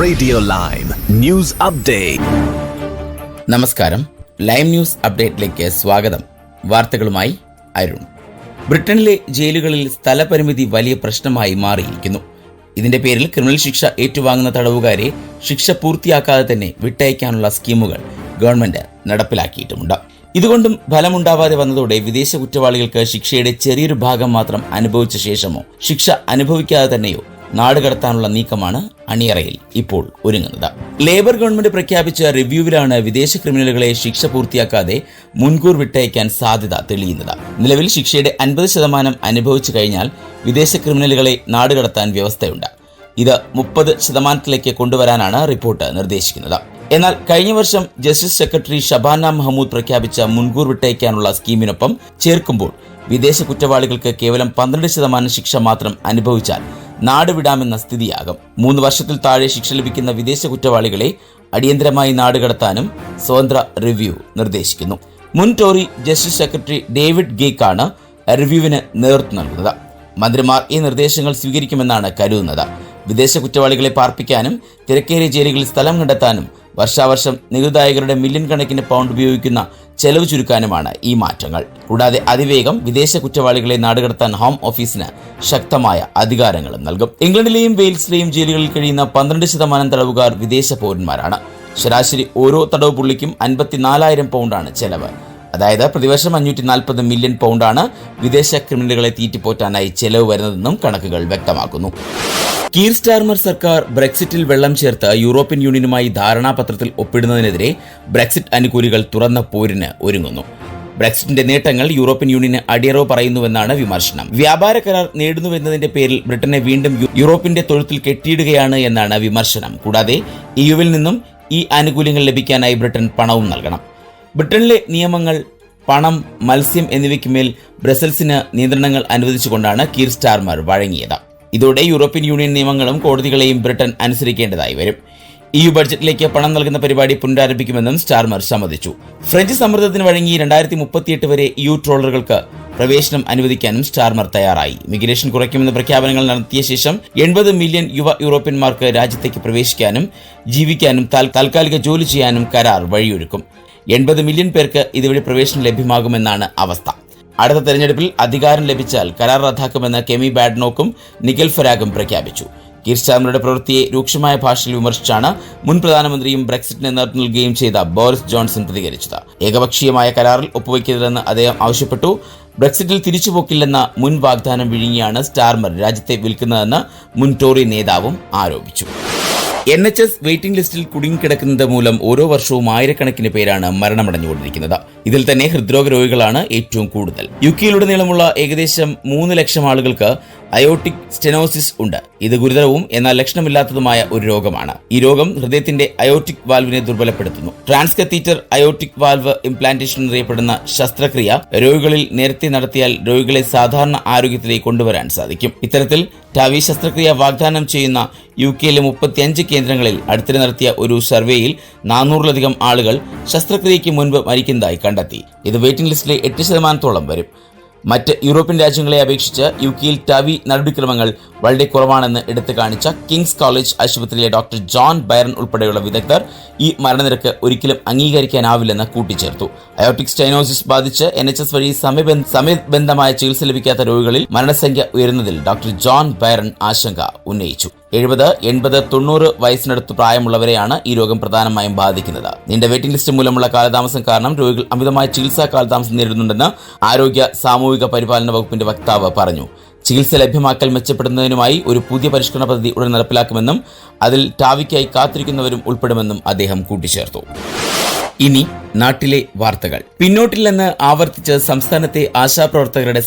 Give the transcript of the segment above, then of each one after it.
Radio lime news update. നമസ്കാരം, lime news അപ്ഡേറ്റിലേക്ക് സ്വാഗതം. വാർത്തകളുമായി അരുൺ. ബ്രിട്ടനിലെ ജയിലുകളിൽ സ്ഥലപരിമിതി വലിയ പ്രശ്നമായി മാറിയിരിക്കുന്നു. ഇതിന്റെ പേരിൽ ക്രിമിനൽ ശിക്ഷ ഏറ്റുവാങ്ങുന്ന തടവുകാരെ ശിക്ഷ പൂർത്തിയാക്കാതെ തന്നെ വിട്ടയക്കാനുള്ള സ്കീമുകൾ ഗവൺമെന്റ് നടപ്പിലാക്കിയിട്ടുമുണ്ട്. ഇതുകൊണ്ടും ഫലമുണ്ടാവാതെ വന്നതോടെ വിദേശ കുറ്റവാളികൾക്ക് ശിക്ഷയുടെ ചെറിയൊരു ഭാഗം മാത്രം അനുഭവിച്ച ശേഷമോ ശിക്ഷ അനുഭവിക്കാതെ തന്നെയോ നാടുകടത്താനുള്ള നീക്കമാണ് അണിയറയിൽ ഇപ്പോൾ ഒരുങ്ങുന്നത്. ലേബർ ഗവൺമെന്റ് പ്രഖ്യാപിച്ച റിവ്യൂവിലാണ് വിദേശ ക്രിമിനലുകളെ ശിക്ഷ പൂർത്തിയാക്കാതെ മുൻകൂർ വിട്ടയക്കാൻ സാധ്യത തെളിയുന്നത്. നിലവിൽ ശിക്ഷയുടെ 50% അനുഭവിച്ചു കഴിഞ്ഞാൽ വിദേശ ക്രിമിനലുകളെ നാടുകടത്താൻ വ്യവസ്ഥയുണ്ട്. ഇത് 30% കൊണ്ടുവരാനാണ് റിപ്പോർട്ട് നിർദ്ദേശിക്കുന്നത്. എന്നാൽ കഴിഞ്ഞ വർഷം ജസ്റ്റിസ് സെക്രട്ടറി ഷബാന മഹ്മൂദ് പ്രഖ്യാപിച്ച മുൻകൂർ വിട്ടയക്കാനുള്ള സ്കീമിനൊപ്പം ചേർക്കുമ്പോൾ വിദേശ കുറ്റവാളികൾക്ക് കേവലം 12% ശിക്ഷ മാത്രം അനുഭവിച്ചാൽ നാടുവിടാമെന്ന സ്ഥിതിയാകും. 3 വർഷത്തിൽ താഴെ ശിക്ഷ ലഭിക്കുന്ന വിദേശ കുറ്റവാളികളെ അടിയന്തരമായി നാടുകടത്താനും സ്വതന്ത്ര റിവ്യൂ നിർദ്ദേശിക്കുന്നു. മുൻ ടോറി ജസ്റ്റിസ് സെക്രട്ടറി ഡേവിഡ് ഗേക്കാണ് റിവ്യൂവിന് നേതൃത്വം നൽകുന്നത്. മന്ത്രിമാർ ഈ നിർദ്ദേശങ്ങൾ സ്വീകരിക്കുമെന്നാണ് കരുതുന്നത്. വിദേശ കുറ്റവാളികളെ പാർപ്പിക്കാനും തിരക്കേറിയ ജയിലുകളിൽ സ്ഥലം കണ്ടെത്താനും വർഷാവർഷം നികുതിദായകരുടെ മില്യൺ കണക്കിന് പൗണ്ട് ഉപയോഗിക്കുന്ന ചെലവ് ചുരുക്കാനുമാണ് ഈ മാറ്റങ്ങൾ. കൂടാതെ അതിവേഗം വിദേശ കുറ്റവാളികളെ നാടുകടത്താൻ ഹോം ഓഫീസിന് ശക്തമായ അധികാരങ്ങളും നൽകും. ഇംഗ്ലണ്ടിലെയും വെയിൽസിലെയും ജയിലുകളിൽ കഴിയുന്ന 12% തടവുകാർ വിദേശ പൗരന്മാരാണ്. ശരാശരി ഓരോ തടവ് പുള്ളിക്കും 54,000 പൗണ്ടാണ് ചെലവ്. അതായത് പ്രതിവർഷം 540 മില്യൺ പൗണ്ടാണ് വിദേശ ക്രിമിനലുകളെ തീറ്റിപ്പോറ്റാനായി ചെലവ് വരുന്നതെന്നും കണക്കുകൾ വ്യക്തമാക്കുന്നു. കീർ സ്റ്റാർമർ സർക്കാർ ബ്രെക്സിറ്റിൽ വെള്ളം ചേർത്ത് യൂറോപ്യൻ യൂണിയനുമായി ധാരണാപത്രത്തിൽ ഒപ്പിടുന്നതിനെതിരെ ബ്രെക്സിറ്റ് അനുകൂലികൾ തുറന്ന പോരിന് ഒരുങ്ങുന്നു. ബ്രെക്സിറ്റിന്റെ നേട്ടങ്ങൾ യൂറോപ്യൻ യൂണിയന് അടിയറവ് പറയുന്നുവെന്നാണ് വിമർശനം. വ്യാപാര കരാർ നേടുന്നുവെന്നതിന്റെ പേരിൽ ബ്രിട്ടനെ വീണ്ടും യൂറോപ്പിന്റെ തൊഴുത്തിൽ കെട്ടിയിടുകയാണ് എന്നാണ് വിമർശനം. കൂടാതെ ഇയുവിൽ നിന്നും ഈ ആനുകൂല്യങ്ങൾ ലഭിക്കാനായി ബ്രിട്ടൻ പണവും നൽകണം. ബ്രിട്ടനിലെ നിയമങ്ങൾ, പണം, മത്സ്യം എന്നിവയ്ക്കുമേൽ ബ്രസൽസിന് നിയന്ത്രണങ്ങൾ അനുവദിച്ചുകൊണ്ടാണ് കീർ സ്റ്റാർമർ വഴങ്ങിയത്. ഇതോടെ യൂറോപ്യൻ യൂണിയൻ നിയമങ്ങളും കോടതികളെയും ബ്രിട്ടൻ അനുസരിക്കേണ്ടതായി വരും. EU ബഡ്ജറ്റിലേക്ക് പണം നൽകുന്ന പരിപാടി പുനരാരംഭിക്കുമെന്നും സ്റ്റാർമർ സമ്മതിച്ചു. ഫ്രഞ്ച് സമ്മർദ്ദത്തിന് വഴങ്ങി 2038 വരെ EU ട്രോളറുകൾക്ക് പ്രവേശനം അനുവദിക്കാനും സ്റ്റാർമർ തയ്യാറായി. ഇമിഗ്രേഷൻ കുറയ്ക്കുമെന്ന പ്രഖ്യാപനങ്ങൾ നടത്തിയ ശേഷം 80 മില്യൺ യുവ യൂറോപ്യന്മാർക്ക് രാജ്യത്തേക്ക് പ്രവേശിക്കാനും ജീവിക്കാനും താൽക്കാലിക ജോലി ചെയ്യാനും കരാർ വഴിയൊരുക്കും. 80 മില്യൺ പേർക്ക് ഇതുവഴി പ്രവേശനം ലഭ്യമാകുമെന്നാണ് അവസ്ഥ. അടുത്ത തെരഞ്ഞെടുപ്പിൽ അധികാരം ലഭിച്ചാൽ കരാർ റദ്ദാക്കുമെന്ന് കെമി ബാഡ്നോക്കും നിഗൽ ഫരാഗും പ്രഖ്യാപിച്ചു. കീർ സ്റ്റാർമറുടെ പ്രവൃത്തിയെ രൂക്ഷമായ ഭാഷയിൽ വിമർശിച്ചാണ് മുൻ പ്രധാനമന്ത്രിയും ബ്രെക്സിറ്റിന് നേതൃത്വം നൽകുകയും ചെയ്ത ബോറിസ് ജോൺസൺ പ്രതികരിച്ചത്. ഏകപക്ഷീയമായ കരാറിൽ ഒപ്പുവയ്ക്കരുതെന്ന് അദ്ദേഹം ആവശ്യപ്പെട്ടു. ബ്രെക്സിറ്റിൽ തിരിച്ചുപോക്കില്ലെന്ന മുൻ വാഗ്ദാനം വിഴുങ്ങിയാണ് സ്റ്റാർമർ രാജ്യത്തെ വിൽക്കുന്നതെന്ന് മുൻ ടോറി നേതാവും ആരോപിച്ചു. NHS വെയിറ്റിംഗ് ലിസ്റ്റിൽ കുടുങ്ങിക്കിടക്കുന്നത് മൂലം ഓരോ വർഷവും ആയിരക്കണക്കിന് പേരാണ് മരണമടഞ്ഞുകൊണ്ടിരിക്കുന്നത്. ഇതിൽ തന്നെ ഹൃദ്രോഗ രോഗികളാണ് ഏറ്റവും കൂടുതൽ. യുകെയിലുടനീളമുള്ള ഏകദേശം 3 ലക്ഷം ആളുകൾക്ക് അയോട്ടിക് സ്റ്റെനോസിസ് ഉണ്ട്. ഇത് ഗുരുതരവും എന്നാൽ ലക്ഷണമില്ലാത്തതുമായ ഒരു രോഗമാണ്. ഈ രോഗം ഹൃദയത്തിന്റെ അയോട്ടിക് വാൽവിനെ ദുർബലപ്പെടുത്തുന്നു. ട്രാൻസ്കത്തീറ്റർ അയോട്ടിക് വാൽവ് ഇംപ്ലാന്റേഷൻ എന്നറിയപ്പെടുന്ന ശസ്ത്രക്രിയ രോഗികളിൽ നേരത്തെ നടത്തിയാൽ രോഗികളെ സാധാരണ ആരോഗ്യത്തിലേക്ക് കൊണ്ടുവരാൻ സാധിക്കും. ഇത്തരത്തിൽ ടാവി ശസ്ത്രക്രിയ വാഗ്ദാനം ചെയ്യുന്ന യുകെയിലെ 35 കേന്ദ്രങ്ങളിൽ അടുത്തിടെ നടത്തിയ ഒരു സർവേയിൽ 400-ലധികം ആളുകൾ ശസ്ത്രക്രിയയ്ക്ക് മുൻപ് മരിക്കുന്നതായി കണ്ടെത്തി. ഇത് വെയിറ്റിംഗ് ലിസ്റ്റിലെ 8% വരും. മറ്റ് യൂറോപ്യൻ രാജ്യങ്ങളെ അപേക്ഷിച്ച് യുകെയിൽ ടാവി നടപടിക്രമങ്ങൾ വളരെ കുറവാണെന്ന് എടുത്തു കാണിച്ച കിങ്സ് കോളേജ് ആശുപത്രിയിലെ ഡോക്ടർ ജോൺ ബൈറൺ ഉൾപ്പെടെയുള്ള വിദഗ്ധർ ഈ മരണനിരക്ക് ഒരിക്കലും അംഗീകരിക്കാനാവില്ലെന്ന് കൂട്ടിച്ചേർത്തു. അയോട്ടിക് സ്റ്റെനോസിസ് ബാധിച്ച് NHS വഴി സമയബന്ധമായ ചികിത്സ ലഭിക്കാത്ത രോഗികളിൽ മരണസംഖ്യ ഉയരുന്നതിൽ ഡോക്ടർ ജോൺ ബൈറൺ ആശങ്ക ഉന്നയിച്ചു. 70, 80, 90 വയസ്സിനടുത്ത് പ്രായമുള്ളവരെയാണ് ഈ രോഗം പ്രധാനമായും ബാധിക്കുന്നത്. നീണ്ട വെയിറ്റിംഗ് ലിസ്റ്റ് മൂലമുള്ള കാലതാമസം കാരണം രോഗികൾ അമിതമായ ചികിത്സാ കാലതാമസം നേരിടുന്നുണ്ടെന്ന് ആരോഗ്യ സാമൂഹിക പരിപാലന വകുപ്പിന്റെ വക്താവ് പറഞ്ഞു. ചികിത്സ ലഭ്യമാക്കൽ മെച്ചപ്പെടുന്നതിനുമായി ഒരു പുതിയ പരിഷ്കരണ പദ്ധതി ഉടൻ നടപ്പിലാക്കുമെന്നും അതിൽ ടാവിക്കായി കാത്തിരിക്കുന്നവരും ഉൾപ്പെടുമെന്നും അദ്ദേഹം കൂട്ടിച്ചേർത്തു. ഇനി നാട്ടിലെ വാർത്തകൾ. പിന്നോട്ടില്ലെന്ന് ആവർത്തിച്ച് സംസ്ഥാനത്തെ ആശാപ്രവർത്തകരുടെ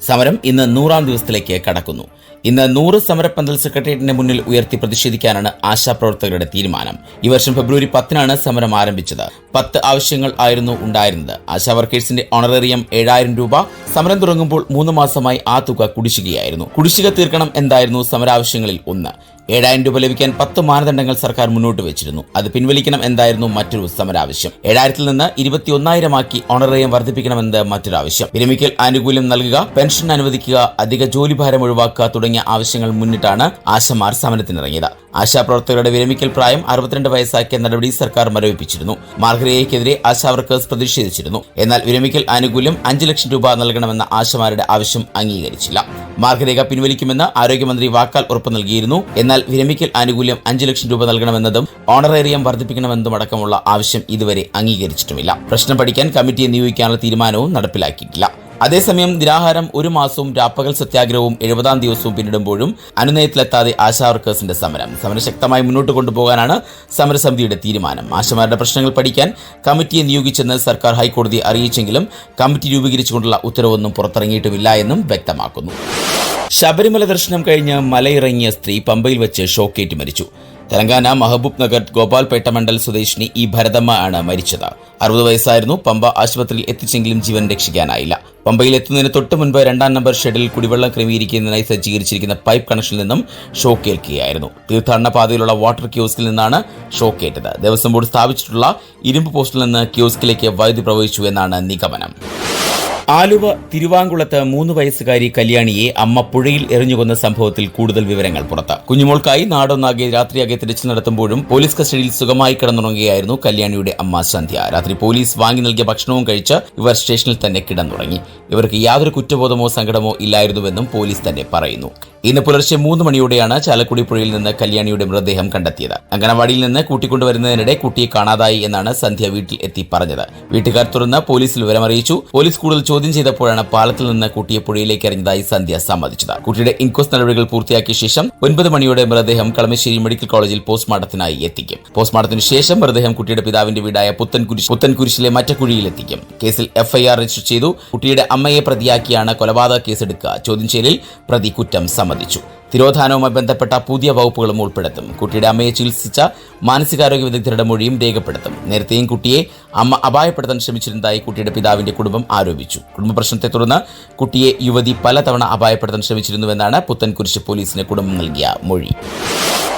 സമരം ഇന്ന് 100ാം ദിവസത്തിലേക്ക് കടക്കുന്നു. ഇന്ന് 100 സമരപ്പന്തൽ സെക്രട്ടേറിയറ്റിന് മുന്നിൽ ഉയർത്തി പ്രതിഷേധിക്കാനാണ് ആശാപ്രവർത്തകരുടെ തീരുമാനം. ഈ വർഷം ഫെബ്രുവരി 10-നാണ് സമരം ആരംഭിച്ചത്. 10 ആവശ്യങ്ങൾ ആയിരുന്നു ഉണ്ടായിരുന്നത്. ആശാ വർക്കേഴ്സിന്റെ ഓണറേറിയം 7,000 രൂപ. സമരം തുടങ്ങുമ്പോൾ 3 മാസമായി ആ തുക കുടിശ്ശികയായിരുന്നു. കുടിശ്ശിക തീർക്കണം എന്തായിരുന്നു സമരാവശ്യങ്ങളിൽ ഒന്ന്. 7,000 രൂപ ലഭിക്കാൻ 10 മാനദണ്ഡങ്ങൾ സർക്കാർ മുന്നോട്ട് വെച്ചിരുന്നു. അത് പിൻവലിക്കണം എന്തായിരുന്നു മറ്റൊരു സമരാവശ്യം. 7,000 നിന്ന് 21,000 ആക്കി ഓണറേറിയം വർദ്ധിപ്പിക്കണമെന്നത് മറ്റൊരു ആവശ്യം. വിരമിക്കൽ ആനുകൂല്യം നൽകുക, പെൻഷൻ അനുവദിക്കുക, അധിക ജോലിഭാരം ഒഴിവാക്കുക തുടങ്ങിയ ആവശ്യങ്ങൾ മുന്നിട്ടാണ് ആശമാർ സമരത്തിനിറങ്ങിയത്. ആശാപ്രവർത്തകരുടെ വിരമിക്കൽ പ്രായം 62 വയസ്സാക്കിയ നടപടി സർക്കാർ മരവിപ്പിച്ചിരുന്നു. മാർഗരേഖയ്ക്കെതിരെ ആശാ വർക്കേഴ്സ് പ്രതിഷേധിച്ചിരുന്നു. എന്നാൽ വിരമിക്കൽ ആനുകൂല്യം 5 ലക്ഷം രൂപ നൽകണമെന്ന ആശമാരുടെ ആവശ്യം അംഗീകരിച്ചില്ല. മാർഗരേഖ പിൻവലിക്കുമെന്ന് ആരോഗ്യമന്ത്രി വാക്കാൽ ഉറപ്പു നൽകിയിരുന്നു. എന്നാൽ വിരമിക്കൽ ആനുകൂല്യം 5 ലക്ഷം രൂപ നൽകണമെന്നതും ഓണറേറിയം വർദ്ധിപ്പിക്കണമെന്നതും അടക്കമുള്ള ആവശ്യം ഇതുവരെ അംഗീകരിച്ചിട്ടുമില്ല. പ്രശ്നം പഠിക്കാൻ കമ്മിറ്റിയെ നിയോഗിക്കാനുള്ള തീരുമാനവും നടപ്പിലാക്കിയിട്ടില്ല. അതേസമയം നിരാഹാരം 1 മാസവും രാപ്പകൽ സത്യാഗ്രഹവും 70-ാം ദിവസവും പിന്നിടുമ്പോഴും അനുനയത്തിലെത്താതെ ആശാ വർക്കേഴ്സിന്റെ സമരം ശക്തമായി മുന്നോട്ട് കൊണ്ടുപോകാനാണ് സമരസമിതിയുടെ തീരുമാനം. ആശമാരുടെ പ്രശ്നങ്ങൾ പഠിക്കാൻ കമ്മിറ്റിയെ നിയോഗിച്ചെന്ന് സർക്കാർ ഹൈക്കോടതിയെ അറിയിച്ചെങ്കിലും കമ്മിറ്റി രൂപീകരിച്ചുകൊണ്ടുള്ള ഉത്തരവൊന്നും പുറത്തിറങ്ങിയിട്ടുമില്ല എന്നും വ്യക്തമാക്കുന്നു. ശബരിമല ദർശനം കഴിഞ്ഞ് മലയിറങ്ങിയ സ്ത്രീ പമ്പയിൽ വെച്ച് ഷോക്കേറ്റ് മരിച്ചു. തെലങ്കാന മഹബൂബ് നഗർ ഗോപാൽപേട്ട മണ്ഡൽ സ്വദേശിനി ഇ ഭരതമ്മ ആണ് മരിച്ചത്. 60 വയസ്സായിരുന്നു. പമ്പ ആശുപത്രിയിൽ എത്തിച്ചെങ്കിലും ജീവൻ രക്ഷിക്കാനായില്ല. പമ്പയിൽ എത്തുന്നതിന് തൊട്ട് മുൻപ് 2-ാം നമ്പർ ഷെഡിൽ കുടിവെള്ളം ക്രമീകരിക്കുന്നതിനായി സജ്ജീകരിച്ചിരിക്കുന്ന പൈപ്പ് കണക്ഷനിൽ നിന്നും ഷോക്കേൽക്കുകയായിരുന്നു. തീർത്ഥാടന പാതയിലുള്ള വാട്ടർ കിയോസ്കിൽ നിന്നാണ് ഷോക്കേറ്റത്. ദേവസ്വം ബോർഡ് സ്ഥാപിച്ചിട്ടുള്ള ഇരുമ്പ് പോസ്റ്റിൽ നിന്ന് കിയോസ്കിലേക്ക് വൈദ്യുതി പ്രവഹിച്ചു എന്നാണ് നിഗമനം. ആലുവ തിരുവാങ്കുളത്ത് 3 വയസ്സുകാരി കല്യാണിയെ അമ്മ പുഴയിൽ എറിഞ്ഞുകൊന്ന സംഭവത്തിൽ കൂടുതൽ വിവരങ്ങൾ പുറത്ത്. കുഞ്ഞുമോൾക്കായി നാടൊന്നാകെ രാത്രിയാകെ തിരച്ചിൽ നടത്തുമ്പോഴും പോലീസ് കസ്റ്റഡിയിൽ സുഖമായി കിടന്നുറങ്ങുകയായിരുന്നു കല്യാണിയുടെ അമ്മ സന്ധ്യ. രാത്രി പോലീസ് വാങ്ങി നൽകിയ ഭക്ഷണവും കഴിച്ച് ഇവർ സ്റ്റേഷനിൽ തന്നെ കിടന്നുറങ്ങി. ഇവർക്ക് യാതൊരു കുറ്റബോധമോ സങ്കടമോ ഇല്ലായിരുന്നുവെന്നും പോലീസ് തന്നെ പറയുന്നു. ഇന്ന് പുലർച്ചെ 3 മണിയോടെയാണ് ചാലക്കുടി പുഴയിൽ നിന്ന് കല്യാണിയുടെ മൃതദേഹം കണ്ടെത്തിയത്. അങ്കണവാടിയിൽ നിന്ന് കൂട്ടിക്കൊണ്ടുവരുന്നതിനിടെ കുട്ടിയെ കാണാതായി എന്നാണ് സന്ധ്യ വീട്ടിൽ എത്തി പറഞ്ഞത്. വീട്ടുകാർ തുറന്ന് പോലീസിൽ വിവരമറിയിച്ചു. പോലീസ് കൂടുതൽ ചോദ്യം ചെയ്തപ്പോഴാണ് പാലത്തിൽ നിന്ന് കുട്ടിയെ പുഴയിലേക്ക് എറിഞ്ഞതായി സന്ധ്യ സമ്മതിച്ചത്. കുട്ടിയുടെ ഇൻക്വസ്റ്റ് നടപടികൾ പൂർത്തിയാക്കിയ ശേഷം 9 മണിയോടെ മൃതദേഹം കളമശ്ശേരി മെഡിക്കൽ കോളേജിൽ പോസ്റ്റ്മോർട്ടത്തിനായി എത്തിക്കും. പോസ്റ്റ്മോർട്ടത്തിന് ശേഷം മൃതദേഹം കുട്ടിയുടെ പിതാവിന്റെ വീടായ പുത്തൻകുരിശിലെ മറ്റക്കുഴിയിൽ എത്തിക്കും. കേസിൽ FIR രജിസ്റ്റർ ചെയ്തു. കുട്ടിയുടെ അമ്മയെ പ്രതിയാക്കിയാണ് കൊലപാതക കേസെടുക്കുക. ചോദ്യം ചെയ്യലിൽ പ്രതി കുറ്റം സമ്മതിച്ചു. തിരോധാനവുമായി ബന്ധപ്പെട്ട പുതിയ വകുപ്പുകളും ഉൾപ്പെടുത്തും. കുട്ടിയുടെ അമ്മയെ ചികിത്സിച്ച മാനസികാരോഗ്യ വിദഗ്ധരുടെ മൊഴിയും രേഖപ്പെടുത്തും. നേരത്തെയും കുട്ടിയെ അമ്മ അപായപ്പെടുത്താൻ ശ്രമിച്ചിരുന്നതായി കുട്ടിയുടെ പിതാവിന്റെ കുടുംബം ആരോപിച്ചു. കുടുംബ പ്രശ്നത്തെ തുടർന്ന് കുട്ടിയെ യുവതി പലതവണ അപായപ്പെടുത്താൻ ശ്രമിച്ചിരുന്നുവെന്നാണ് പുത്തൻകുരിശ് പോലീസിന് കുടുംബം നൽകിയ മൊഴി.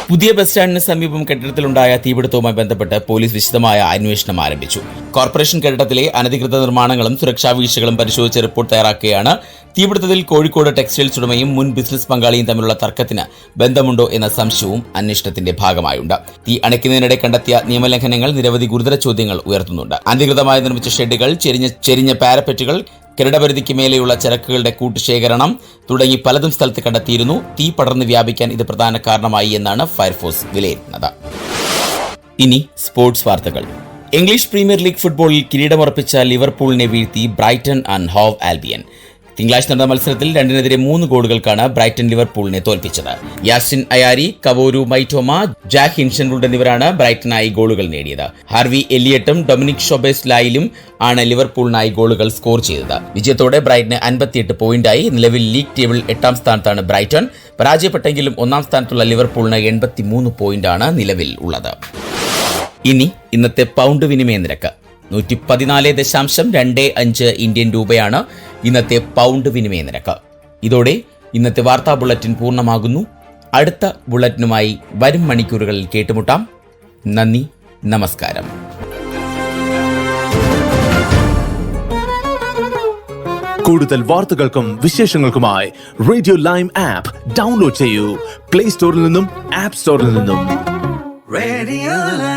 പുതിയ ബസ് സ്റ്റാൻഡിന് സമീപം കെട്ടിടത്തിലുണ്ടായ തീപിടുത്തവുമായി ബന്ധപ്പെട്ട് പോലീസ് വിശദമായ അന്വേഷണം ആരംഭിച്ചു. കോർപ്പറേഷൻ കെട്ടിടത്തിലെ അനധികൃത നിർമ്മാണങ്ങളും സുരക്ഷാ വീഴ്ചകളും പരിശോധിച്ച് റിപ്പോർട്ട് തയ്യാറാക്കുകയാണ്. തീപിടുത്തത്തിൽ കോഴിക്കോട് ടെക്സ്റ്റൈൽസ് ഉടമയും മുൻ ബിസിനസ് പങ്കാളിയും തമ്മിലുള്ള തർക്കത്തിന് ബന്ധമുണ്ടോ എന്ന സംശയവും അന്വേഷണത്തിന്റെ ഭാഗമായുണ്ട്. തീ അണയ്ക്കുന്നതിനിടെ കണ്ടെത്തിയ നിയമലംഘനങ്ങൾ നിരവധി ഗുരുതര ചോദ്യങ്ങൾ ഉയർത്തുന്നുണ്ട്. അനധികൃതമായി നിർമ്മിച്ച ഷെഡുകൾ, ചെരിഞ്ഞ പാരപ്പറ്റുകൾ, കിരീടപരിധിക്ക് മേലെയുള്ള ചരക്കുകളുടെ കൂട്ടുശേഖരണം തുടങ്ങി പലതും സ്ഥലത്ത് കണ്ടെത്തിയിരുന്നു. തീ പടർന്ന് വ്യാപിക്കാൻ ഇത് പ്രധാന കാരണമായി എന്നാണ് ഫയർഫോഴ്സ് വിലയിരുത്തുന്നത്. ഇനി സ്പോർട്സ് വാർത്തകൾ. ഇംഗ്ലീഷ് പ്രീമിയർ ലീഗ് ഫുട്ബോളിൽ കിരീടമുറപ്പിച്ച ലിവർപൂളിനെ വീഴ്ത്തി ബ്രൈറ്റൺ ആൻഡ് ഹോവ് ആൽബിയൻ. തിങ്കളാഴ്ച നടന്ന മത്സരത്തിൽ 2-3 ഗോളുകൾക്കാണ് ബ്രൈറ്റൺ ലിവർപൂളിനെ തോൽപ്പിച്ചത്. യാസിൻ അയാരി, കവോരു മൈറ്റോമ, ജാക്ക് ഹിൻഷൻവുഡ് എന്നിവരാണ് ബ്രൈറ്റനായി ഗോളുകൾ നേടിയത്. ഹാർവി എലിയട്ടും ഡൊമിനിക് ഷൊബേസ്ലായിലും ആണ് ലിവർപൂളിനായി ഗോളുകൾ സ്കോർ ചെയ്തത്. വിജയത്തോടെ ബ്രൈറ്റന് 58 പോയിന്റായി. നിലവിൽ ലീഗ് ടേബിൾ 8-ാം സ്ഥാനത്താണ് ബ്രൈറ്റൺ. പരാജയപ്പെട്ടെങ്കിലും 1-ാം സ്ഥാനത്തുള്ള ലിവർപൂളിന് 83 പോയിന്റാണ് നിലവിൽ ഉള്ളത്. ഇനി ഇന്നത്തെ പൗണ്ട് വിനിമയ നിരക്ക് 114.25 ഇന്ത്യൻ രൂപയാണ് ഇന്നത്തെ പൗണ്ട് വിനിമയ നിരക്ക്. ഇതോടെ ഇന്നത്തെ വാർത്താ ബുള്ളറ്റിൻ പൂർണ്ണമാകുന്നു. അടുത്ത ബുള്ളറ്റിനുമായി വരും മണിക്കൂറുകളിൽ കേട്ടുമുട്ടാം. നന്ദി, നമസ്കാരം. കൂടുതൽ വാർത്തകൾക്കും വിശേഷങ്ങൾക്കുമായി റേഡിയോ ലൈം ആപ്പ് ഡൗൺലോഡ് ചെയ്യൂ. പ്ലേ സ്റ്റോറിൽ നിന്നും ആപ്പ് സ്റ്റോറിൽ നിന്നും. Radio Lime.